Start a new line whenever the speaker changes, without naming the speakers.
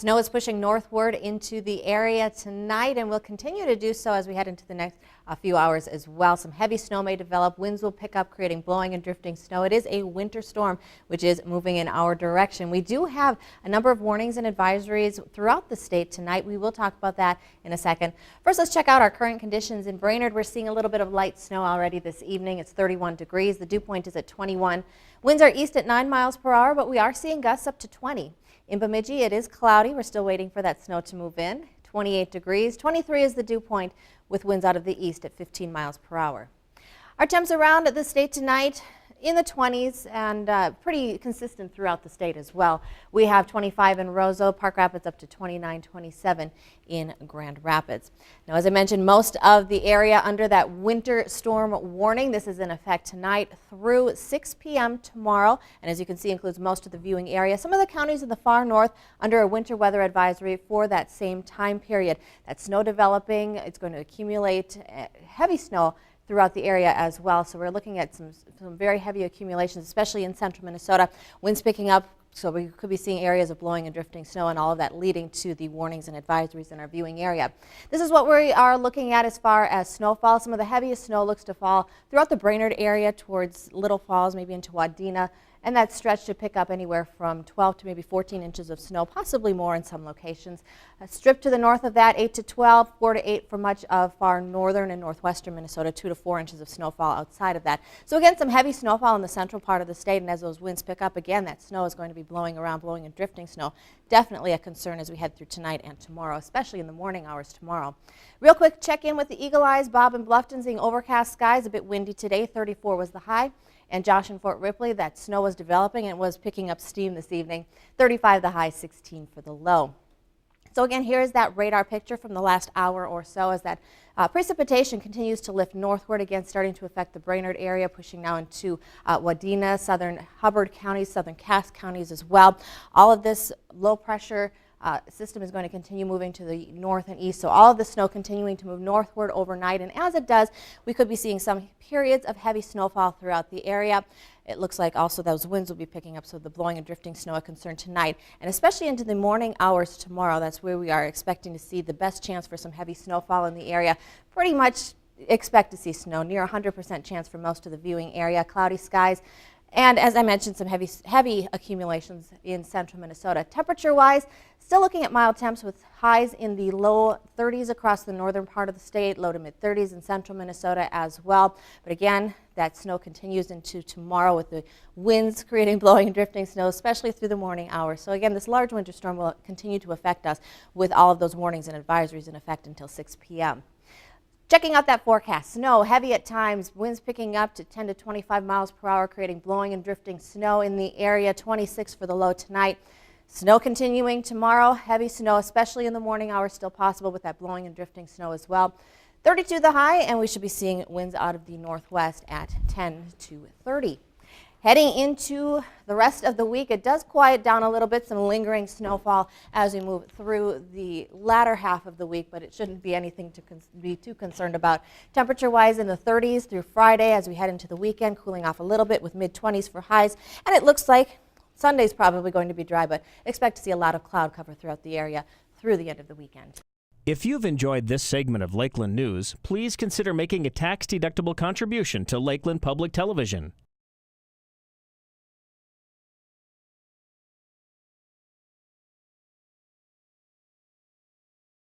Snow is pushing northward into the area tonight and will continue to do so as we head into the next few hours as well. Some heavy snow may develop. Winds will pick up, creating blowing and drifting snow. It is a winter storm which is moving in our direction. We do have a number of warnings and advisories throughout the state tonight. We will talk about that in a second. First, let's check out our current conditions in Brainerd. We're seeing a little bit of light snow already this evening. It's 31 degrees. The dew point is at 21. Winds are east at 9 miles per hour, but we are seeing gusts up to 20. In Bemidji, it is cloudy. We're still waiting for that snow to move in. 28 degrees. 23 is the dew point with winds out of the east at 15 miles per hour. Our temps around the state tonight in the 20s and pretty consistent throughout the state as well. We have 25 in Roseau, Park Rapids up to 29, 27 in Grand Rapids. Now, as I mentioned, most of the area under that winter storm warning. This is in effect tonight through 6 p.m. tomorrow, and as you can see, includes most of the viewing area. Some of the counties in the far north under a winter weather advisory for that same time period. That snow developing, it's going to accumulate heavy snow throughout the area as well. So we're looking at some very heavy accumulations, especially in central Minnesota. Winds picking up, so we could be seeing areas of blowing and drifting snow, and all of that leading to the warnings and advisories in our viewing area. This is what we are looking at as far as snowfall. Some of the heaviest snow looks to fall throughout the Brainerd area towards Little Falls, maybe into Wadena, and that stretch to pick up anywhere from 12 to maybe 14 inches of snow, possibly more in some locations. A strip to the north of that, 8 to 12, 4 to 8 for much of far northern and northwestern Minnesota, 2 to 4 inches of snowfall outside of that. So again, some heavy snowfall in the central part of the state, and as those winds pick up again, that snow is going to be blowing around, blowing and drifting snow. Definitely a concern as we head through tonight and tomorrow, especially in the morning hours tomorrow. Real quick check in with the Eagle Eyes. Bob and Bluffton seeing overcast skies, a bit windy today. 34 was the high. And Josh and Fort Ripley, that snow was developing and was picking up steam this evening. 35 the high, 16 for the low. So again, here is that radar picture from the last hour or so as that precipitation continues to lift northward, again starting to affect the Brainerd area, pushing now into Wadena, southern Hubbard counties, southern Cass counties as well. All of this low pressure system is going to continue moving to the north and east, so all of the snow continuing to move northward overnight, and as it does, we could be seeing some periods of heavy snowfall throughout the area. It looks like also those winds will be picking up, so the blowing and drifting snow a concern tonight, and especially into the morning hours tomorrow. That's where we are expecting to see the best chance for some heavy snowfall in the area. Pretty much expect to see snow, near 100% chance for most of the viewing area. Cloudy skies. And as I mentioned, some heavy accumulations in central Minnesota. Temperature-wise, still looking at mild temps with highs in the low 30s across the northern part of the state, low to mid 30s in central Minnesota as well. But again, that snow continues into tomorrow with the winds creating blowing and drifting snow, especially through the morning hours. So again, this large winter storm will continue to affect us with all of those warnings and advisories in effect until 6 p.m. Checking out that forecast, snow heavy at times, winds picking up to 10 to 25 miles per hour, creating blowing and drifting snow in the area, 26 for the low tonight. Snow continuing tomorrow, heavy snow, especially in the morning hours, still possible with that blowing and drifting snow as well. 32 the high, and we should be seeing winds out of the northwest at 10 to 30. Heading into the rest of the week, it does quiet down a little bit, some lingering snowfall as we move through the latter half of the week, but it shouldn't be anything to be too concerned about. Temperature-wise in the 30s through Friday as we head into the weekend, cooling off a little bit with mid-20s for highs, and it looks like Sunday's probably going to be dry, but expect to see a lot of cloud cover throughout the area through the end of the weekend.
If you've enjoyed this segment of Lakeland News, please consider making a tax-deductible contribution to Lakeland Public Television.